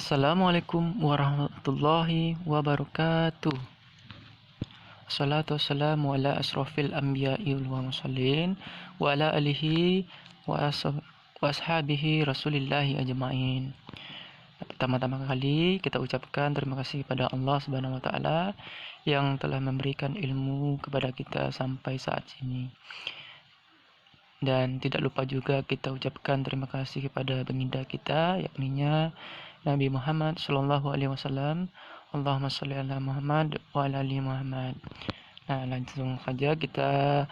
Assalamualaikum warahmatullahi wabarakatuh. Assalatu wassalamu ala asrafil anbiya'i wal mursalin wa ala alihi wa ashabihi rasulillahi ajma'in. Pertama-tama kali kita ucapkan terima kasih kepada Allah Subhanahu wa taala yang telah memberikan ilmu kepada kita sampai saat ini. Dan tidak lupa juga kita ucapkan terima kasih kepada baginda kita, yakninya Nabi Muhammad Sallallahu Alaihi Wasallam. Allahumma sholli ala Muhammad wa ala ali Muhammad. Nah, langsung saja kita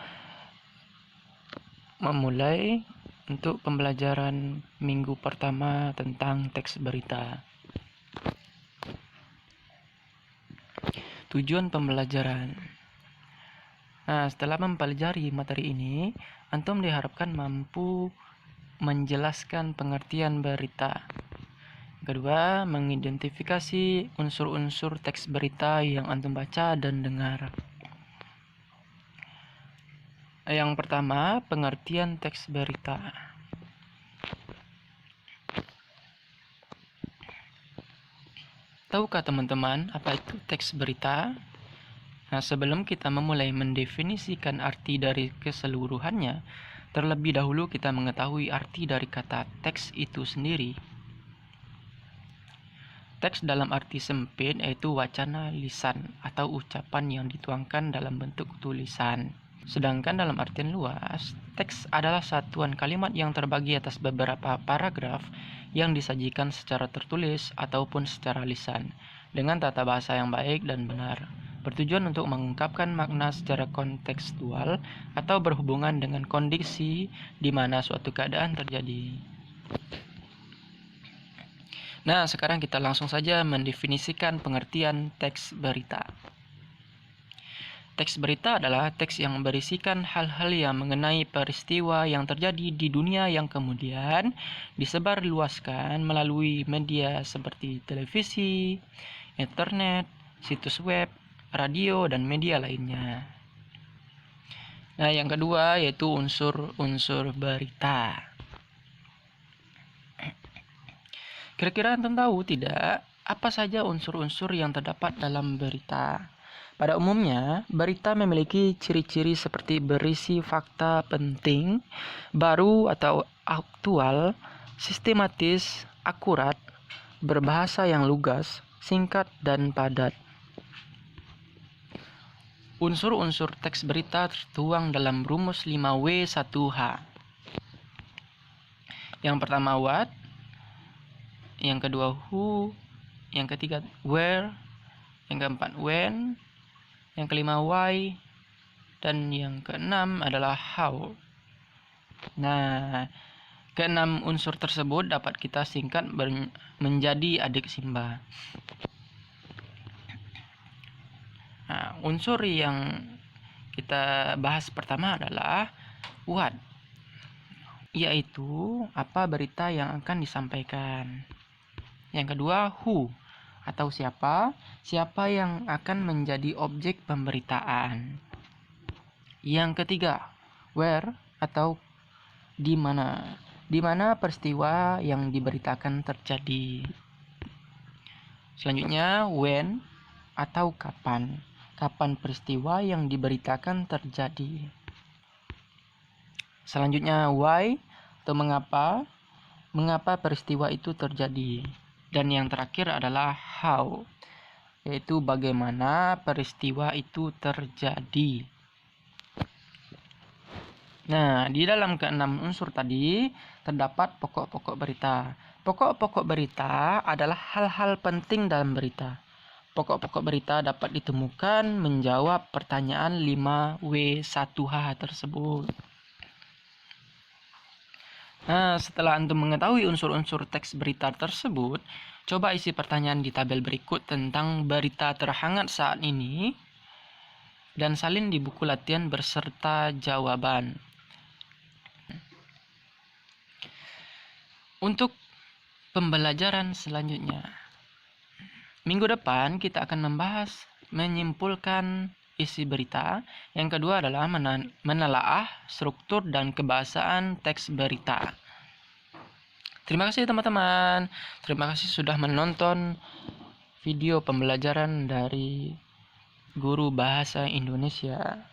memulai untuk pembelajaran minggu pertama tentang teks berita. Tujuan pembelajaran. Nah, setelah mempelajari materi ini, antum diharapkan mampu menjelaskan pengertian berita. Kedua, mengidentifikasi unsur-unsur teks berita yang antum baca dan dengar. Yang pertama, pengertian teks berita. Tahukah teman-teman apa itu teks berita? Nah, sebelum kita memulai mendefinisikan arti dari keseluruhannya, terlebih dahulu kita mengetahui arti dari kata teks itu sendiri. Teks dalam arti sempit yaitu wacana lisan atau ucapan yang dituangkan dalam bentuk tulisan. Sedangkan dalam artian luas, teks adalah satuan kalimat yang terbagi atas beberapa paragraf yang disajikan secara tertulis ataupun secara lisan dengan tata bahasa yang baik dan benar, bertujuan untuk mengungkapkan makna secara kontekstual atau berhubungan dengan kondisi di mana suatu keadaan terjadi. Nah, sekarang kita langsung saja mendefinisikan pengertian teks berita. Teks berita adalah teks yang berisikan hal-hal yang mengenai peristiwa yang terjadi di dunia yang kemudian disebarluaskan melalui media seperti televisi, internet, situs web, radio, dan media lainnya. Nah, yang kedua yaitu unsur-unsur berita. Kira-kira antum tahu tidak apa saja unsur-unsur yang terdapat dalam berita? Pada umumnya, berita memiliki ciri-ciri seperti berisi fakta penting, baru atau aktual, sistematis, akurat, berbahasa yang lugas, singkat, dan padat. Unsur-unsur teks berita tertuang dalam rumus 5W1H. Yang pertama what, yang kedua who, yang ketiga where, yang keempat when, yang kelima why, dan yang keenam adalah how. Nah, keenam unsur tersebut dapat kita singkat menjadi adik Simba. Nah, unsur yang kita bahas pertama adalah what, yaitu apa berita yang akan disampaikan. Yang kedua who, atau siapa yang akan menjadi objek pemberitaan. Yang ketiga where, atau di mana peristiwa yang diberitakan terjadi. Selanjutnya when, atau kapan peristiwa yang diberitakan terjadi. Selanjutnya why, atau mengapa peristiwa itu terjadi. Dan yang terakhir adalah how, yaitu bagaimana peristiwa itu terjadi. Nah, di dalam keenam unsur tadi terdapat pokok-pokok berita. Pokok-pokok berita adalah hal-hal penting dalam berita. Pokok-pokok berita dapat ditemukan menjawab pertanyaan 5W1H tersebut. Nah, setelah antum mengetahui unsur-unsur teks berita tersebut, coba isi pertanyaan di tabel berikut tentang berita terhangat saat ini dan salin di buku latihan berserta jawaban. Untuk pembelajaran selanjutnya, minggu depan kita akan membahas menyimpulkan isi berita. Yang kedua adalah menelaah struktur dan kebahasaan teks berita. Terima kasih teman-teman. Terima kasih sudah menonton video pembelajaran dari Guru Bahasa Indonesia.